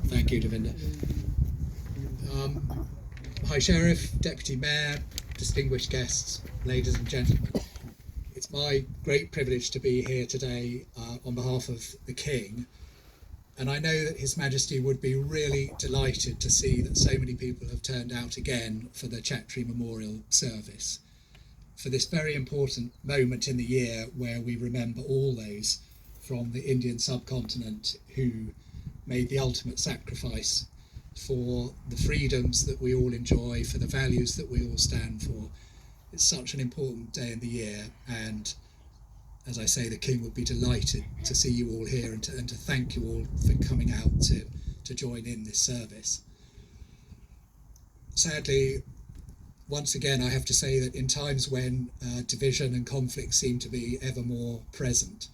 Thank you, Devinder. Hi Sheriff, Deputy Mayor, distinguished guests, ladies and gentlemen. It's my great privilege to be here today on behalf of the King, and I know that His Majesty would be really delighted to see that so many people have turned out again for the Chattri Memorial Service, for this very important moment in the year where we remember all those from the Indian subcontinent who made the ultimate sacrifice for the freedoms that we all enjoy, for the values that we all stand for. It's such an important day in the year, and as I say, the King would be delighted to see you all here and to thank you all for coming out to join in this service. Sadly, once again, I have to say that in times when division and conflict seem to be ever more present,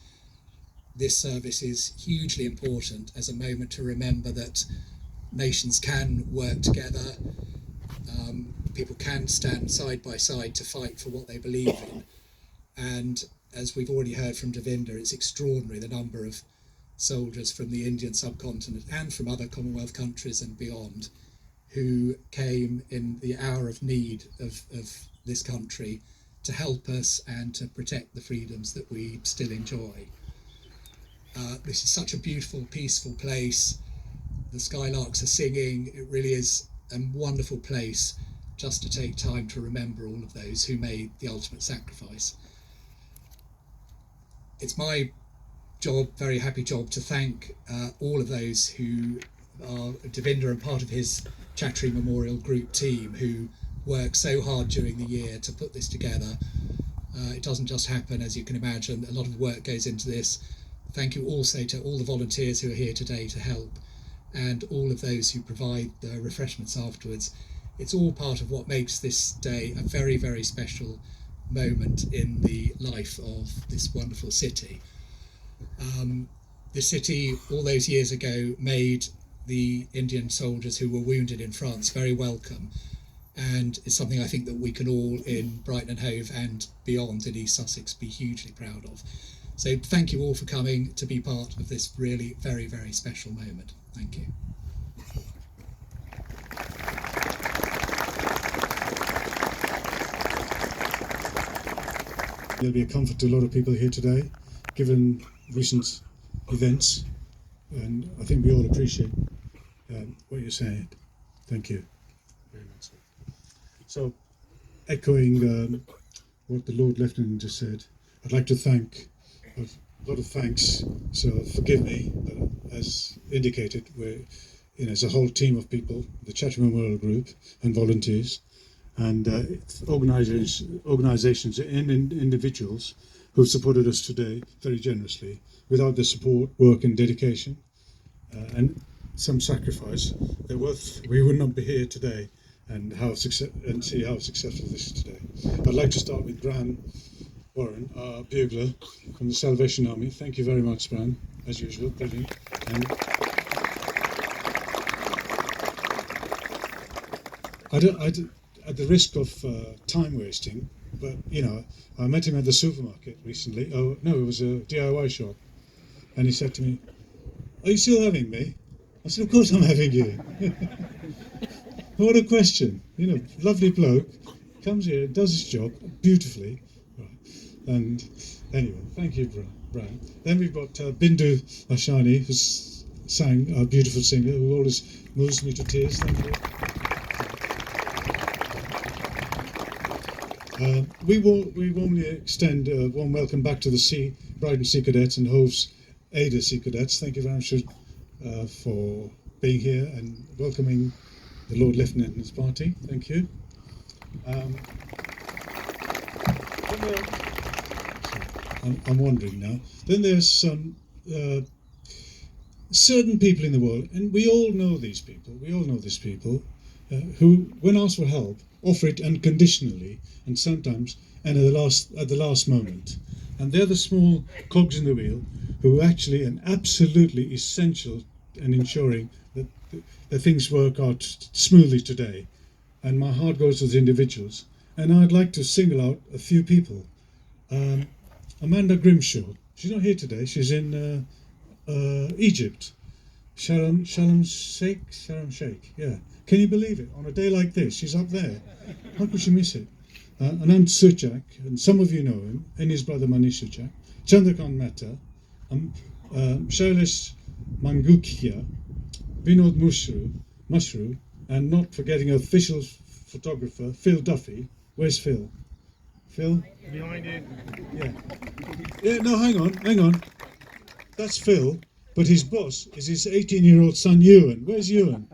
this service is hugely important as a moment to remember that nations can work together, people can stand side by side to fight for what they believe in, and as we've already heard from Devinder, it's extraordinary the number of soldiers from the Indian subcontinent and from other Commonwealth countries and beyond who came in the hour of need of this country to help us and to protect the freedoms that we still enjoy. This is such a beautiful, peaceful place. The skylarks are singing. It really is a wonderful place just to take time to remember all of those who made the ultimate sacrifice. It's my job, very happy job, to thank all of those who are Devinder and part of his Chattri Memorial Group team who work so hard during the year to put this together. It doesn't just happen, as you can imagine. A lot of work goes into this. Thank you also to all the volunteers who are here today to help, and all of those who provide the refreshments afterwards. It's all part of what makes this day a very, very special moment in the life of this wonderful city. The city, all those years ago, made the Indian soldiers who were wounded in France very welcome, and it's something I think that we can all in Brighton and Hove and beyond in East Sussex be hugely proud of. So thank you all for coming to be part of this really very, very special moment. Thank you. There'll be a comfort to a lot of people here today, given recent events, and I think we all appreciate what you're saying. Thank you very much. So, echoing what the Lord Lieutenant just said, I'd like to thank a lot of thanks. So forgive me, but as indicated, we're as a whole team of people, the Chattri Memorial Group and volunteers, and organisations and individuals who have supported us today very generously. Without their support, work and dedication, and some sacrifice, we would not be here today and see how successful this is today. I'd like to start with Bran Warren, our bugler from the Salvation Army. Thank you very much, Bran, as usual, brilliant. And at the risk of time wasting, but I met him at the supermarket recently. Oh no, it was a DIY shop, and he said to me, "Are you still having me?" I said, "Of course I'm having you." What a question! Lovely bloke comes here, does his job beautifully, right? And anyway, thank you, Brian. Then we've got Bindu Ashani, who's a beautiful singer, who always moves me to tears. Thank you. We warmly extend a warm welcome back to the Brighton Sea Cadets and Hove's Ada Sea Cadets. Thank you very much for being here and welcoming the Lord Lieutenant and his party. Thank you. I'm wandering now. Then there's some certain people in the world, and we all know these people. We all know these people who, when asked for help, offer it unconditionally, and sometimes and at the last moment. And they're the small cogs in the wheel who actually and absolutely essential in ensuring that things work out smoothly today. And my heart goes to the individuals. And I'd like to single out a few people. Amanda Grimshaw. She's not here today. She's in Egypt. Shalom Sheikh, yeah. Can you believe it? On a day like this, she's up there. How could she miss it? Anand Suchak, and some of you know him, and his brother Manish Suchak, Chandrakant Mehta, Shailesh Mangukia, Vinod Mushru, and not forgetting official photographer Phil Duffy. Where's Phil? Phil? Behind you. Yeah. Yeah, no, hang on. That's Phil, but his boss is his 18-year-old son Ewan. Where's Ewan?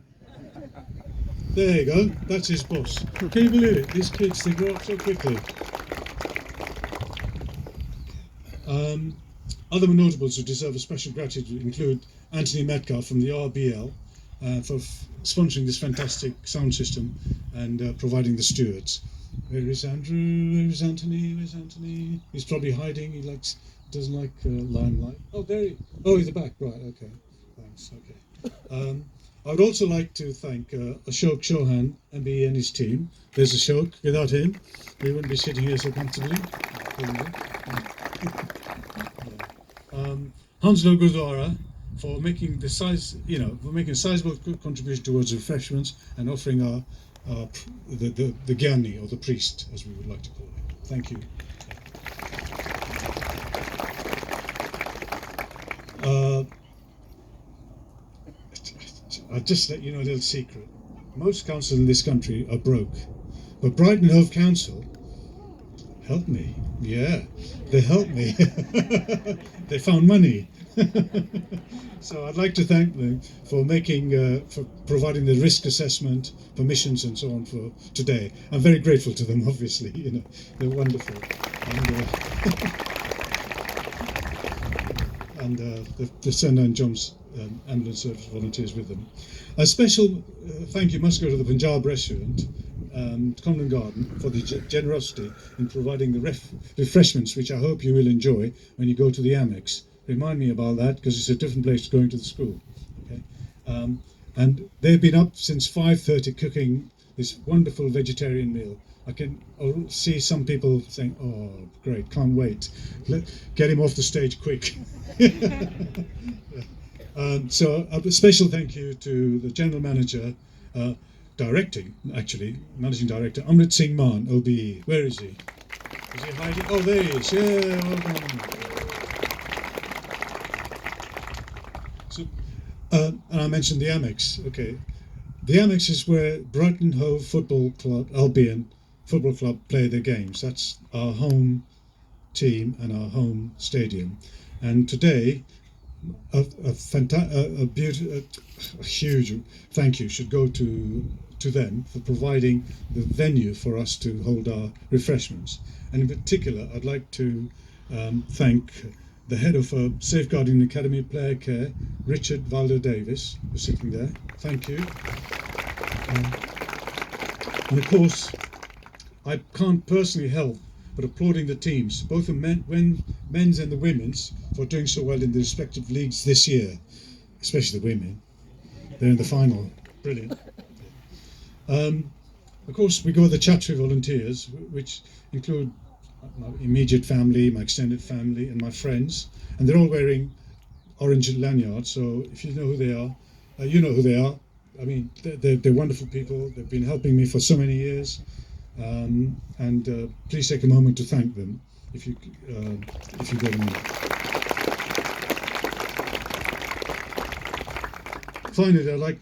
There you go, that's his boss. Can you believe it? These kids, they grow up so quickly. Other notables who deserve a special gratitude include Anthony Metcalf from the RBL for sponsoring this fantastic sound system and providing the stewards. Where is Andrew? Where is Anthony? Where's Anthony? He's probably hiding. He doesn't like limelight. Oh, there he. Oh, he's the back. Right. Okay. Thanks. Okay. I would also like to thank Ashok Chauhan, MBE, and his team. There's Ashok. Without him, we wouldn't be sitting here so comfortably. Hanslow Gurdwara for making the a sizable contribution towards refreshments and offering the gyani, or the priest, as we would like to call it. Thank you. I'll just let you know a little secret. Most councils in this country are broke, but Brighton Hove Council helped me. Yeah, they helped me. They found money. So I'd like to thank them for for providing the risk assessment, permissions, and so on for today. I'm very grateful to them. Obviously, they're wonderful, and the St. Anne John's ambulance service volunteers with them. A special thank you must go to the Punjab restaurant, Common Garden, for the generosity in providing the refreshments, which I hope you will enjoy when you go to the Amex. Remind me about that, because it's a different place to going to the school. Okay, and they've been up since 5:30 cooking this wonderful vegetarian meal. I can see some people saying, "Oh, great! Can't wait! Get him off the stage quick." So a special thank you to the general manager, managing director, Amrit Singh Maan, OBE. Where is he? Is he hiding? Oh, there he is. Yeah, well done. So, and I mentioned the Amex. Okay, the Amex is where Brighton Hove Football Club, Albion Football Club, play their games. That's our home team and our home stadium. And today, a huge thank you should go to them for providing the venue for us to hold our refreshments. And in particular, I'd like to thank the head of Safeguarding Academy Player Care, Richard Valdo Davis, who's sitting there. Thank you. And of course, I can't personally help but applauding the teams, both the men's and the women's, for doing so well in the respective leagues this year, especially the women. They're in the final. Brilliant. Of course, we go with the Chattri volunteers, which include my immediate family, my extended family, and my friends, and they're all wearing orange lanyards. So if you know who they are, you know who they are. I mean, they're wonderful people. They've been helping me for so many years, and please take a moment to thank them if you get a minute. Finally, I'd like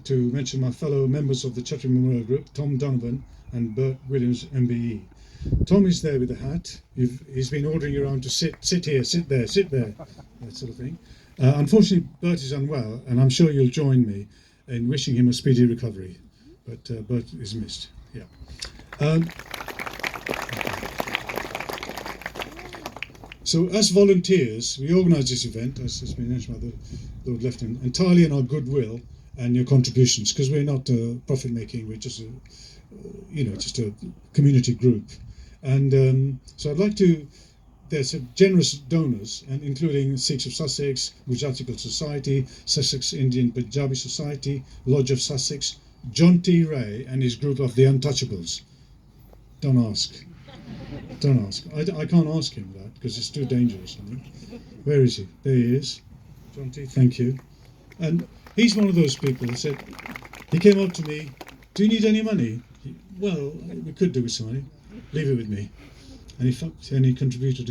to mention my fellow members of the Chattri Memorial Group, Tom Donovan and Bert Williams, MBE. Tom is there with the hat. He's been ordering you around to sit here, sit there, that sort of thing. Unfortunately, Bert is unwell, and I'm sure you'll join me in wishing him a speedy recovery. But Bert is missed. Yeah. So as volunteers, we organise this event, as has been mentioned by the Lord Lieutenant, entirely on our goodwill and your contributions, because we're not profit-making, we're just a community group. And so I'd like to, there's generous donors, and including Sikhs of Sussex, Gujaratical Society, Sussex Indian Punjabi Society, Lodge of Sussex, John T. Ray and his group of the Untouchables. Don't ask. Don't ask. I can't ask him that because it's too dangerous. I think. Where is he? There he is. John T. Thank you. And he's one of those people that said, he came up to me, do you need any money? Well, we could do with some money. Leave it with me. And he contributed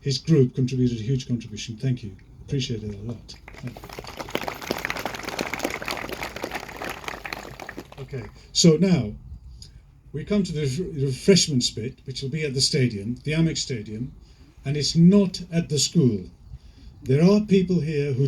his group contributed a huge contribution. Thank you. Appreciate it a lot. Thank you. Okay, so now we come to the refreshments bit, which will be at the stadium, the Amex Stadium, and it's not at the school. There are people here who